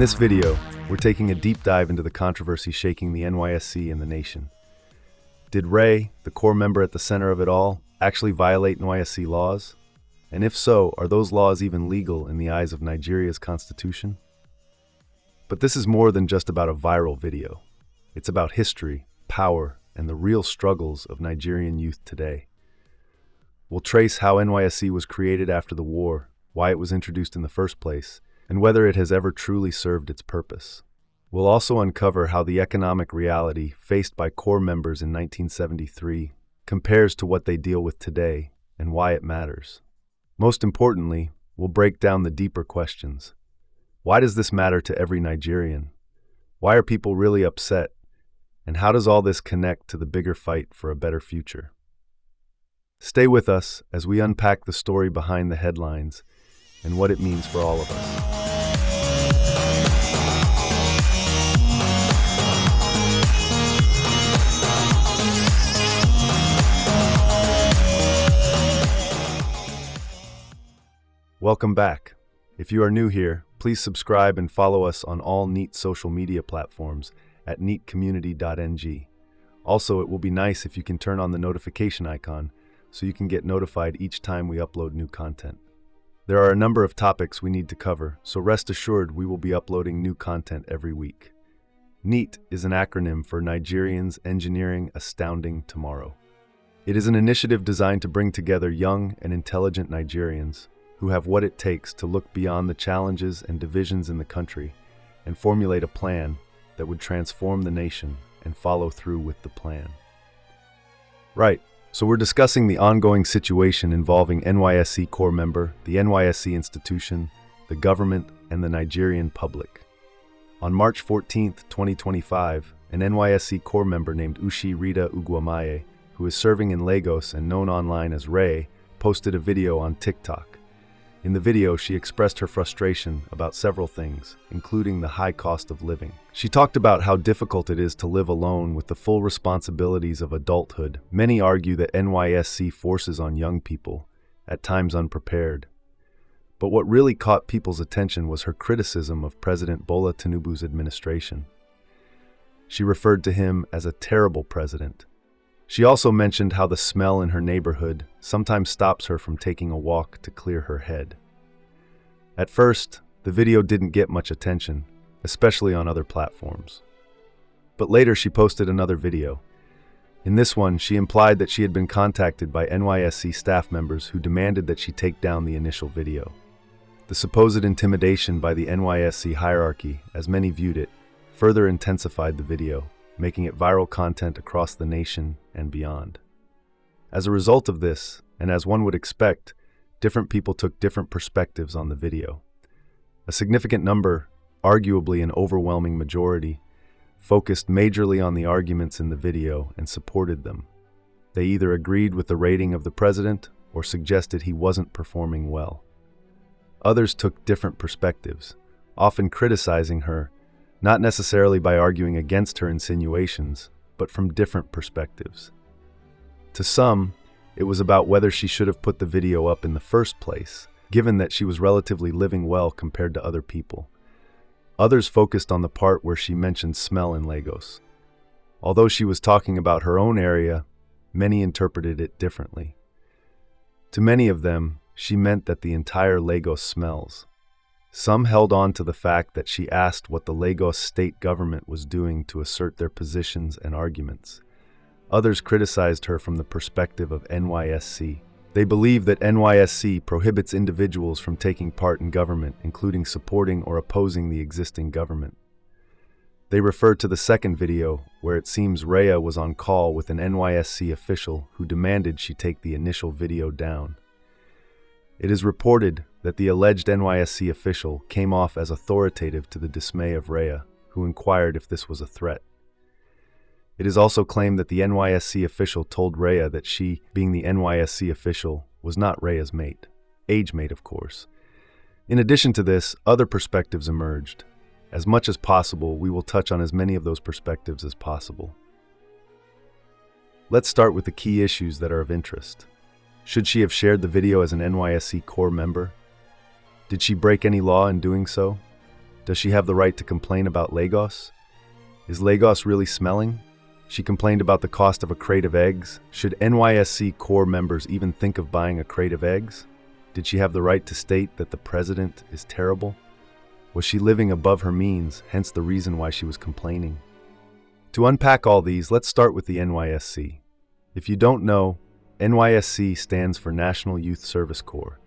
this video, we're taking a deep dive into the controversy shaking the NYSC and the nation. Did Raye, the core member at the center of it all, actually violate NYSC laws? And if so, are those laws even legal in the eyes of Nigeria's constitution? But this is more than just about a viral video. It's about history, power, and the real struggles of Nigerian youth today. We'll trace how NYSC was created after the war, why it was introduced in the first place, and whether it has ever truly served its purpose. We'll also uncover how the economic reality faced by core members in 1973 compares to what they deal with today and why it matters. Most importantly, we'll break down the deeper questions. Why does this matter to every Nigerian? Why are people really upset? And how does all this connect to the bigger fight for a better future? Stay with us as we unpack the story behind the headlines and what it means for all of us. Welcome back. If you are new here, please subscribe and follow us on all NEAT social media platforms at neatcommunity.ng. Also, it will be nice if you can turn on the notification icon so you can get notified each time we upload new content. There are a number of topics we need to cover, so rest assured we will be uploading new content every week. NEAT is an acronym for Nigerians Engineering Astounding Tomorrow. It is an initiative designed to bring together young and intelligent Nigerians who have what it takes to look beyond the challenges and divisions in the country and formulate a plan that would transform the nation and follow through with the plan. Right, so we're discussing the ongoing situation involving NYSC core member, the NYSC institution, the government, and the Nigerian public. On March 14, 2025, an NYSC core member named Ushi Rita Ugwamaye, who is serving in Lagos and known online as Raye, posted a video on TikTok. In the video, she expressed her frustration about several things, including the high cost of living. She talked about how difficult it is to live alone with the full responsibilities of adulthood. Many argue that NYSC forces on young people, at times unprepared. But what really caught people's attention was her criticism of President Bola Tinubu's administration. She referred to him as a terrible president. She also mentioned how the smell in her neighborhood sometimes stops her from taking a walk to clear her head. At first, the video didn't get much attention, especially on other platforms. But later she posted another video. In this one, she implied that she had been contacted by NYSC staff members who demanded that she take down the initial video. The supposed intimidation by the NYSC hierarchy, as many viewed it, further intensified the video, making it viral content across the nation and beyond. As a result of this, and as one would expect, different people took different perspectives on the video. A significant number, arguably an overwhelming majority, focused majorly on the arguments in the video and supported them. They either agreed with the rating of the president or suggested he wasn't performing well. Others took different perspectives, often criticizing her, not necessarily by arguing against her insinuations, but from different perspectives. To some, it was about whether she should have put the video up in the first place, given that she was relatively living well compared to other people. Others focused on the part where she mentioned smell in Lagos. Although she was talking about her own area, many interpreted it differently. To many of them, she meant that the entire Lagos smells. Some held on to the fact that she asked what the Lagos state government was doing to assert their positions and arguments. Others criticized her from the perspective of NYSC. They believe that NYSC prohibits individuals from taking part in government, including supporting or opposing the existing government. They referred to the second video, where it seems Raye was on call with an NYSC official who demanded she take the initial video down. It is reported that the alleged NYSC official came off as authoritative to the dismay of Raye, who inquired if this was a threat. It is also claimed that the NYSC official told Raye that she, being the NYSC official, was not Raye's mate. Age mate, of course. In addition to this, other perspectives emerged. As much as possible, we will touch on as many of those perspectives as possible. Let's start with the key issues that are of interest. Should she have shared the video as an NYSC core member? Did she break any law in doing so? Does she have the right to complain about Lagos? Is Lagos really smelling? She complained about the cost of a crate of eggs. Should NYSC Corps members even think of buying a crate of eggs? Did she have the right to state that the president is terrible? Was she living above her means, hence the reason why she was complaining? To unpack all these, let's start with the NYSC. If you don't know, NYSC stands for National Youth Service Corps.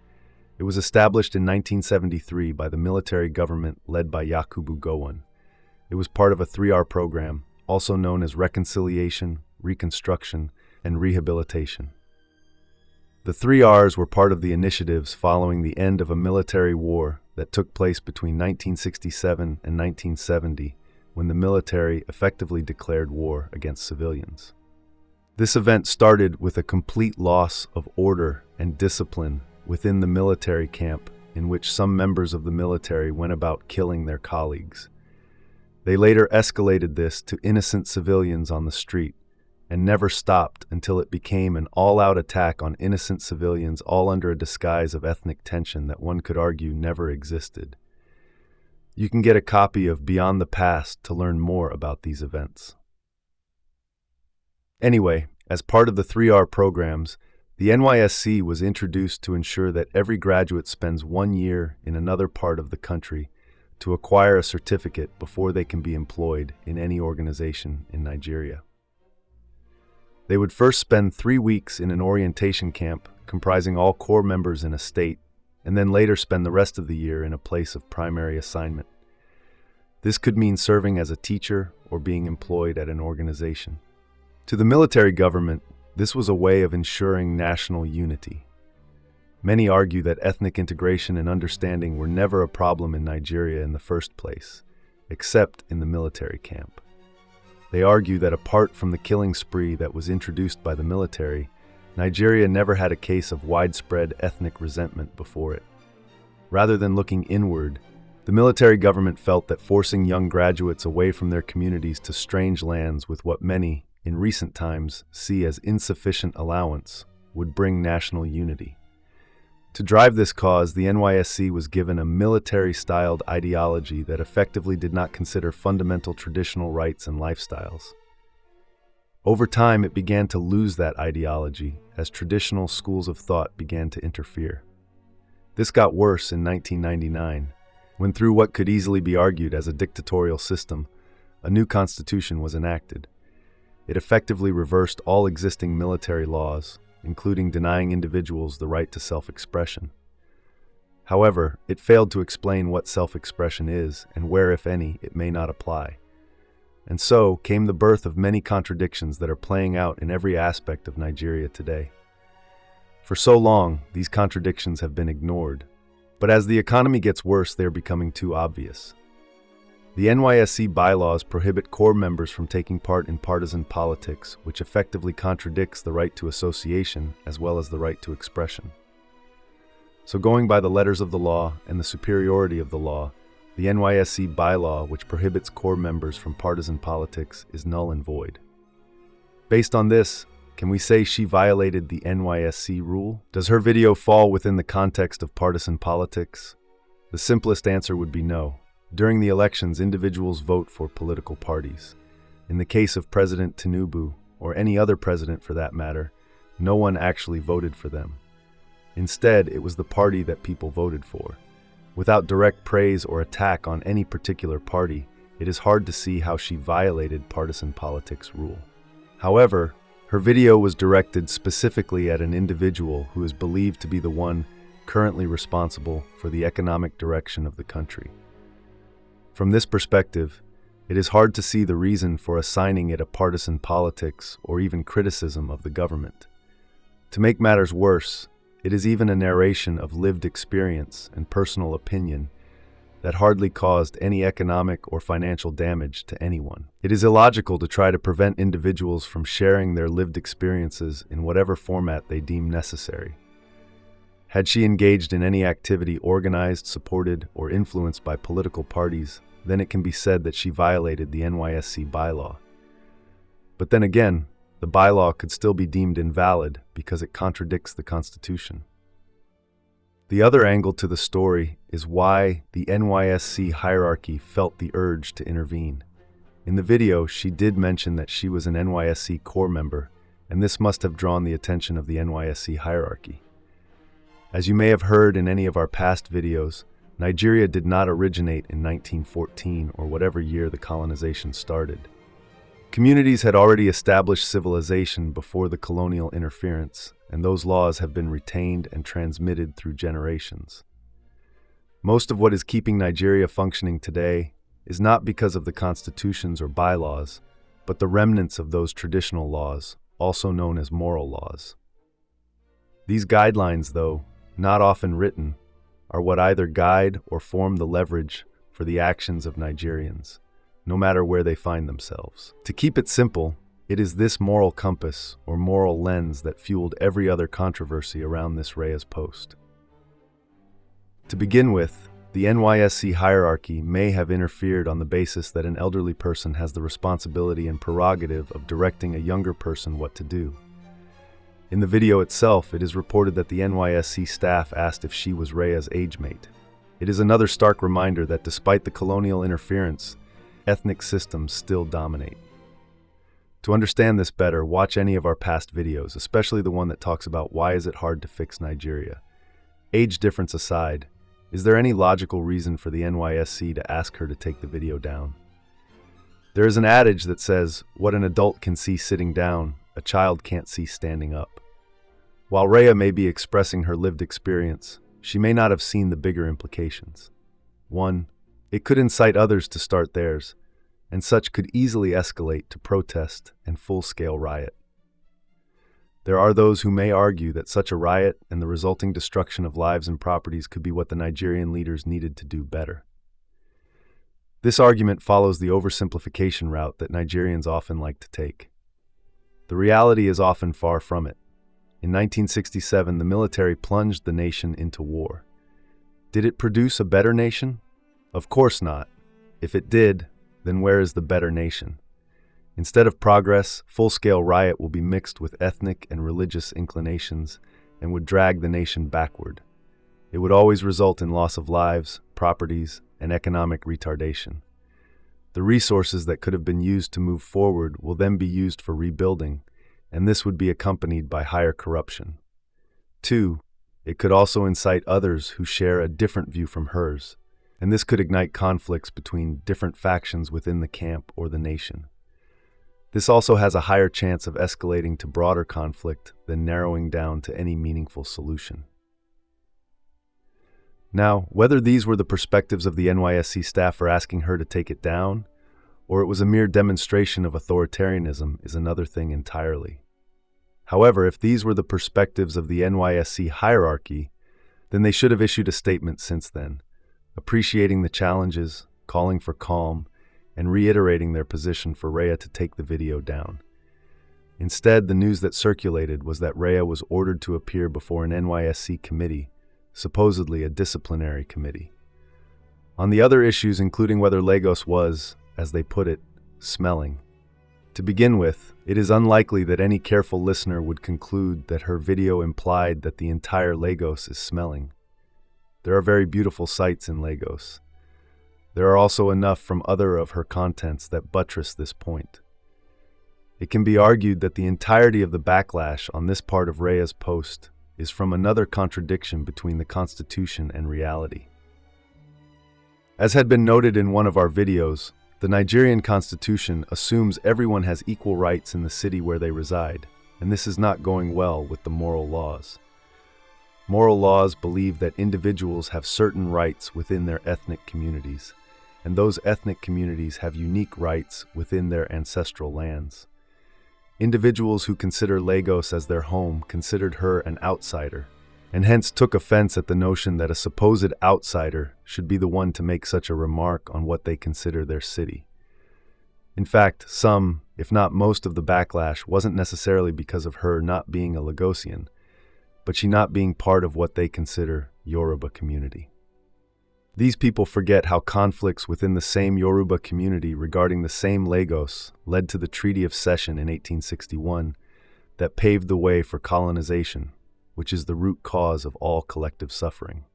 It was established in 1973 by the military government led by Yakubu Gowon. It was part of a 3R program, also known as Reconciliation, Reconstruction, and Rehabilitation. The 3Rs were part of the initiatives following the end of a military war that took place between 1967 and 1970, when the military effectively declared war against civilians. This event started with a complete loss of order and discipline within the military camp, in which some members of the military went about killing their colleagues. They later escalated this to innocent civilians on the street, and never stopped until it became an all-out attack on innocent civilians, all under a disguise of ethnic tension that one could argue never existed. You can get a copy of Beyond the Past to learn more about these events. Anyway, as part of the 3R programs, the NYSC was introduced to ensure that every graduate spends 1 year in another part of the country to acquire a certificate before they can be employed in any organization in Nigeria. They would first spend 3 weeks in an orientation camp comprising all Corps members in a state, and then later spend the rest of the year in a place of primary assignment. This could mean serving as a teacher or being employed at an organization. To the military government, this was a way of ensuring national unity. Many argue that ethnic integration and understanding were never a problem in Nigeria in the first place, except in the military camp. They argue that apart from the killing spree that was introduced by the military, Nigeria never had a case of widespread ethnic resentment before it. Rather than looking inward, the military government felt that forcing young graduates away from their communities to strange lands with what many, in recent times, see as insufficient allowance would bring national unity. To drive this cause, the NYSC was given a military-styled ideology that effectively did not consider fundamental traditional rights and lifestyles. Over time, it began to lose that ideology as traditional schools of thought began to interfere. This got worse in 1999, when through what could easily be argued as a dictatorial system, a new constitution was enacted. It effectively reversed all existing military laws, including denying individuals the right to self-expression. However, it failed to explain what self-expression is and where, if any, it may not apply. And so came the birth of many contradictions that are playing out in every aspect of Nigeria today. For so long, these contradictions have been ignored, but as the economy gets worse, they are becoming too obvious. The NYSC bylaws prohibit Corps members from taking part in partisan politics, which effectively contradicts the right to association as well as the right to expression. So going by the letters of the law and the superiority of the law, the NYSC bylaw, which prohibits Corps members from partisan politics, is null and void. Based on this, can we say she violated the NYSC rule? Does her video fall within the context of partisan politics? The simplest answer would be no. During the elections, individuals vote for political parties. In the case of President Tinubu, or any other president for that matter, no one actually voted for them. Instead, it was the party that people voted for. Without direct praise or attack on any particular party, it is hard to see how she violated partisan politics rule. However, her video was directed specifically at an individual who is believed to be the one currently responsible for the economic direction of the country. From this perspective, it is hard to see the reason for assigning it a partisan politics or even criticism of the government. To make matters worse, it is even a narration of lived experience and personal opinion that hardly caused any economic or financial damage to anyone. It is illogical to try to prevent individuals from sharing their lived experiences in whatever format they deem necessary. Had she engaged in any activity organized, supported, or influenced by political parties, then it can be said that she violated the NYSC bylaw. But then again, the bylaw could still be deemed invalid because it contradicts the Constitution. The other angle to the story is why the NYSC hierarchy felt the urge to intervene. In the video, she did mention that she was an NYSC corps member, and this must have drawn the attention of the NYSC hierarchy. As you may have heard in any of our past videos, Nigeria did not originate in 1914 or whatever year the colonization started. Communities had already established civilization before the colonial interference, and those laws have been retained and transmitted through generations. Most of what is keeping Nigeria functioning today is not because of the constitutions or bylaws, but the remnants of those traditional laws, also known as moral laws. These guidelines, though not often written, are what either guide or form the leverage for the actions of Nigerians, no matter where they find themselves. To keep it simple, it is this moral compass or moral lens that fueled every other controversy around this Raye's post. To begin with, the NYSC hierarchy may have interfered on the basis that an elderly person has the responsibility and prerogative of directing a younger person what to do. In the video itself, it is reported that the NYSC staff asked if she was Raye's age mate. It is another stark reminder that despite the colonial interference, ethnic systems still dominate. To understand this better, watch any of our past videos, especially the one that talks about why is it hard to fix Nigeria. Age difference aside, is there any logical reason for the NYSC to ask her to take the video down? There is an adage that says, what an adult can see sitting down, a child can't see standing up. While Raye may be expressing her lived experience, she may not have seen the bigger implications. 1. It could incite others to start theirs, and such could easily escalate to protest and full-scale riot. There are those who may argue that such a riot and the resulting destruction of lives and properties could be what the Nigerian leaders needed to do better. This argument follows the oversimplification route that Nigerians often like to take. The reality is often far from it. In 1967, the military plunged the nation into war. Did it produce a better nation? Of course not. If it did, then where is the better nation? Instead of progress, full-scale riot will be mixed with ethnic and religious inclinations and would drag the nation backward. It would always result in loss of lives, properties, and economic retardation. The resources that could have been used to move forward will then be used for rebuilding, and this would be accompanied by higher corruption. 2. It could also incite others who share a different view from hers, and this could ignite conflicts between different factions within the camp or the nation. This also has a higher chance of escalating to broader conflict than narrowing down to any meaningful solution. Now, whether these were the perspectives of the NYSC staff for asking her to take it down, or it was a mere demonstration of authoritarianism, is another thing entirely. However, if these were the perspectives of the NYSC hierarchy, then they should have issued a statement since then, appreciating the challenges, calling for calm, and reiterating their position for Raye to take the video down. Instead, the news that circulated was that Raye was ordered to appear before an NYSC committee, supposedly a disciplinary committee. On the other issues, including whether Lagos was, as they put it, smelling. To begin with, it is unlikely that any careful listener would conclude that her video implied that the entire Lagos is smelling. There are very beautiful sights in Lagos. There are also enough from other of her contents that buttress this point. It can be argued that the entirety of the backlash on this part of Raye's post is from another contradiction between the Constitution and reality. As had been noted in one of our videos, the Nigerian Constitution assumes everyone has equal rights in the city where they reside, and this is not going well with the moral laws. Moral laws believe that individuals have certain rights within their ethnic communities, and those ethnic communities have unique rights within their ancestral lands. Individuals who consider Lagos as their home considered her an outsider, and hence took offense at the notion that a supposed outsider should be the one to make such a remark on what they consider their city. In fact, some, if not most of the backlash wasn't necessarily because of her not being a Lagosian, but she not being part of what they consider Yoruba community. These people forget how conflicts within the same Yoruba community regarding the same Lagos led to the Treaty of Cession in 1861 that paved the way for colonization, which is the root cause of all collective suffering.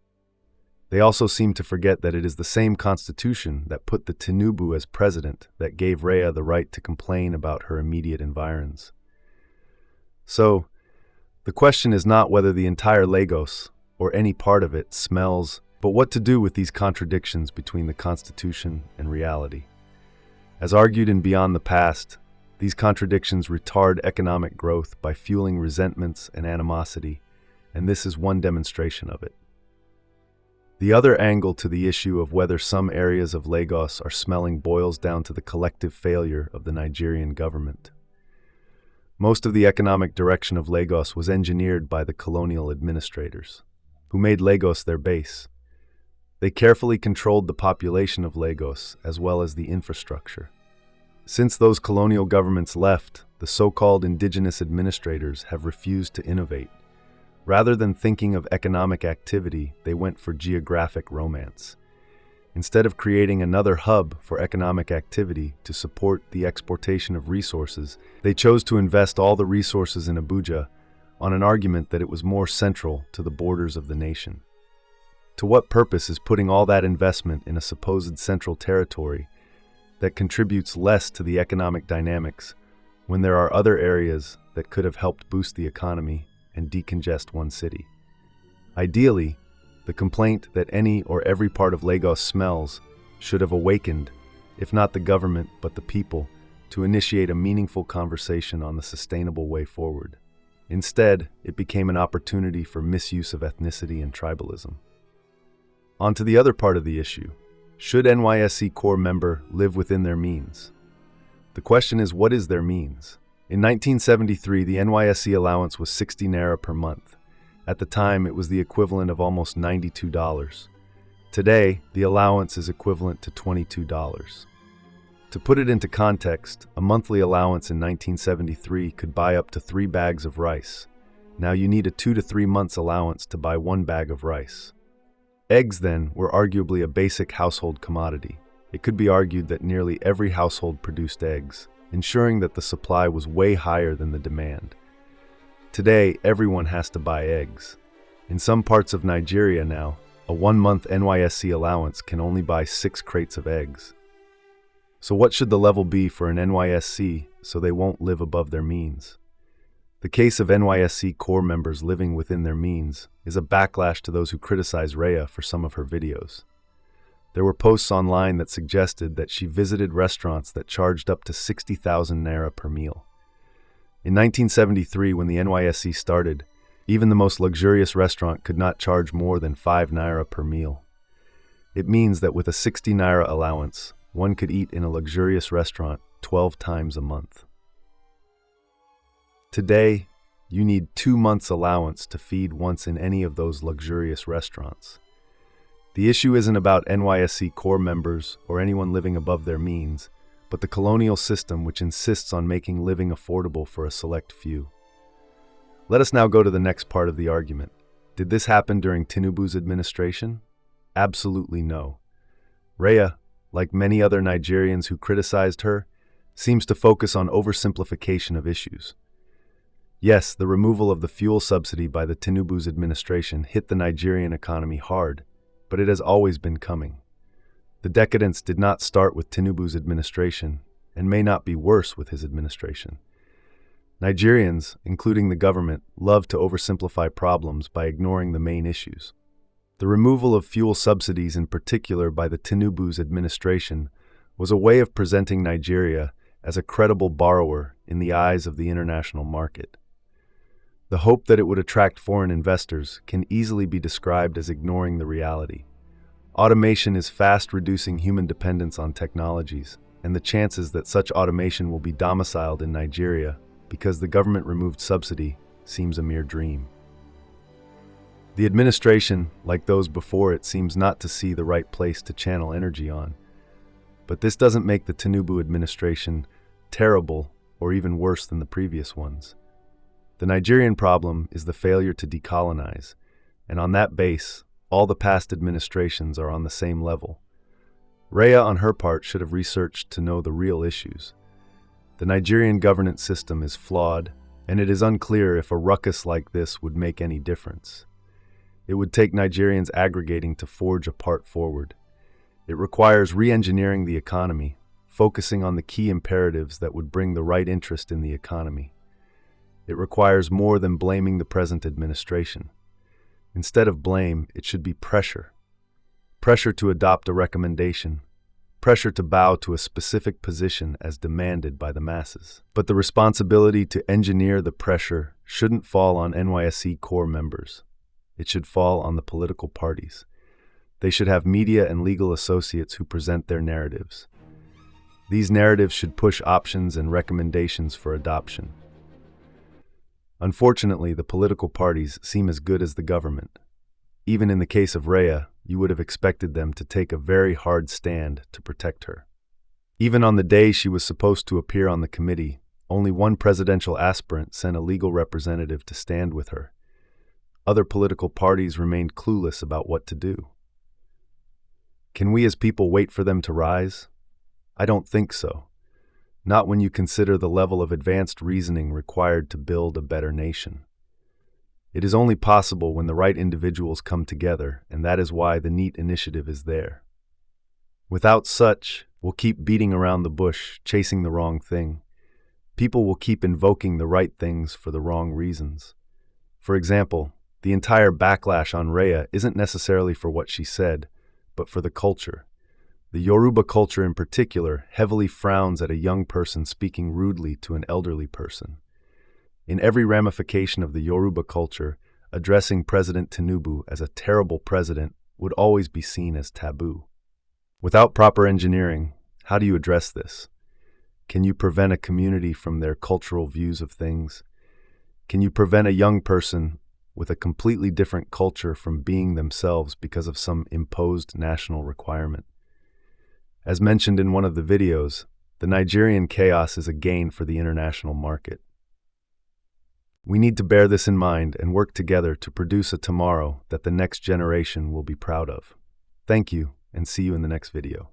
They also seem to forget that it is the same constitution that put the Tinubu as president that gave Raye the right to complain about her immediate environs. So, the question is not whether the entire Lagos, or any part of it, smells, but what to do with these contradictions between the constitution and reality. As argued in Beyond the Past, these contradictions retard economic growth by fueling resentments and animosity, and this is one demonstration of it. The other angle to the issue of whether some areas of Lagos are smelling boils down to the collective failure of the Nigerian government. Most of the economic direction of Lagos was engineered by the colonial administrators, who made Lagos their base. They carefully controlled the population of Lagos as well as the infrastructure. Since those colonial governments left, the so-called indigenous administrators have refused to innovate. Rather than thinking of economic activity, they went for geographic romance. Instead of creating another hub for economic activity to support the exportation of resources, they chose to invest all the resources in Abuja on an argument that it was more central to the borders of the nation. To what purpose is putting all that investment in a supposed central territory that contributes less to the economic dynamics when there are other areas that could have helped boost the economy and decongest one city? Ideally, the complaint that any or every part of Lagos smells should have awakened, if not the government but the people, to initiate a meaningful conversation on the sustainable way forward. Instead, it became an opportunity for misuse of ethnicity and tribalism. On to the other part of the issue. Should NYSC Corps member live within their means? The question is, what is their means? In 1973, the NYSC allowance was 60 naira per month. At the time, it was the equivalent of almost $92. Today, the allowance is equivalent to $22. To put it into context, a monthly allowance in 1973 could buy up to 3 bags of rice. Now you need a 2 to 3 months allowance to buy 1 bag of rice. Eggs, then, were arguably a basic household commodity. It could be argued that nearly every household produced eggs, ensuring that the supply was way higher than the demand. Today, everyone has to buy eggs. In some parts of Nigeria now, a 1-month NYSC allowance can only buy 6 crates of eggs. So what should the level be for an NYSC so they won't live above their means? The case of NYSC Corps members living within their means is a backlash to those who criticize Raye for some of her videos. There were posts online that suggested that she visited restaurants that charged up to 60,000 naira per meal. In 1973, when the NYSC started, even the most luxurious restaurant could not charge more than 5 naira per meal. It means that with a 60 naira allowance, one could eat in a luxurious restaurant 12 times a month. Today, you need 2 months' allowance to feed once in any of those luxurious restaurants. The issue isn't about NYSC Corps members or anyone living above their means, but the colonial system which insists on making living affordable for a select few. Let us now go to the next part of the argument. Did this happen during Tinubu's administration? Absolutely no. Raye, like many other Nigerians who criticized her, seems to focus on oversimplification of issues. Yes, the removal of the fuel subsidy by the Tinubu's administration hit the Nigerian economy hard, but it has always been coming. The decadence did not start with Tinubu's administration, and may not be worse with his administration. Nigerians, including the government, love to oversimplify problems by ignoring the main issues. The removal of fuel subsidies in particular by the Tinubu's administration was a way of presenting Nigeria as a credible borrower in the eyes of the international market. The hope that it would attract foreign investors can easily be described as ignoring the reality. Automation is fast reducing human dependence on technologies, and the chances that such automation will be domiciled in Nigeria because the government removed subsidy seems a mere dream. The administration, like those before it, seems not to see the right place to channel energy on. But this doesn't make the Tinubu administration terrible or even worse than the previous ones. The Nigerian problem is the failure to decolonize, and on that base, all the past administrations are on the same level. Raye, on her part, should have researched to know the real issues. The Nigerian governance system is flawed, and it is unclear if a ruckus like this would make any difference. It would take Nigerians aggregating to forge a path forward. It requires re-engineering the economy, focusing on the key imperatives that would bring the right interest in the economy. It requires more than blaming the present administration. Instead of blame, it should be pressure. Pressure to adopt a recommendation. Pressure to bow to a specific position as demanded by the masses. But the responsibility to engineer the pressure shouldn't fall on NYSC core members. It should fall on the political parties. They should have media and legal associates who present their narratives. These narratives should push options and recommendations for adoption. Unfortunately, the political parties seem as good as the government. Even in the case of Raye, you would have expected them to take a very hard stand to protect her. Even on the day she was supposed to appear on the committee, only one presidential aspirant sent a legal representative to stand with her. Other political parties remained clueless about what to do. Can we as people wait for them to rise? I don't think so. Not when you consider the level of advanced reasoning required to build a better nation. It is only possible when the right individuals come together, and that is why the NEAT initiative is there. Without such, we'll keep beating around the bush, chasing the wrong thing. People will keep invoking the right things for the wrong reasons. For example, the entire backlash on Raye isn't necessarily for what she said, but for the culture. The Yoruba culture in particular heavily frowns at a young person speaking rudely to an elderly person. In every ramification of the Yoruba culture, addressing President Tinubu as a terrible president would always be seen as taboo. Without proper engineering, how do you address this? Can you prevent a community from their cultural views of things? Can you prevent a young person with a completely different culture from being themselves because of some imposed national requirement? As mentioned in one of the videos, the Nigerian chaos is a gain for the international market. We need to bear this in mind and work together to produce a tomorrow that the next generation will be proud of. Thank you, and see you in the next video.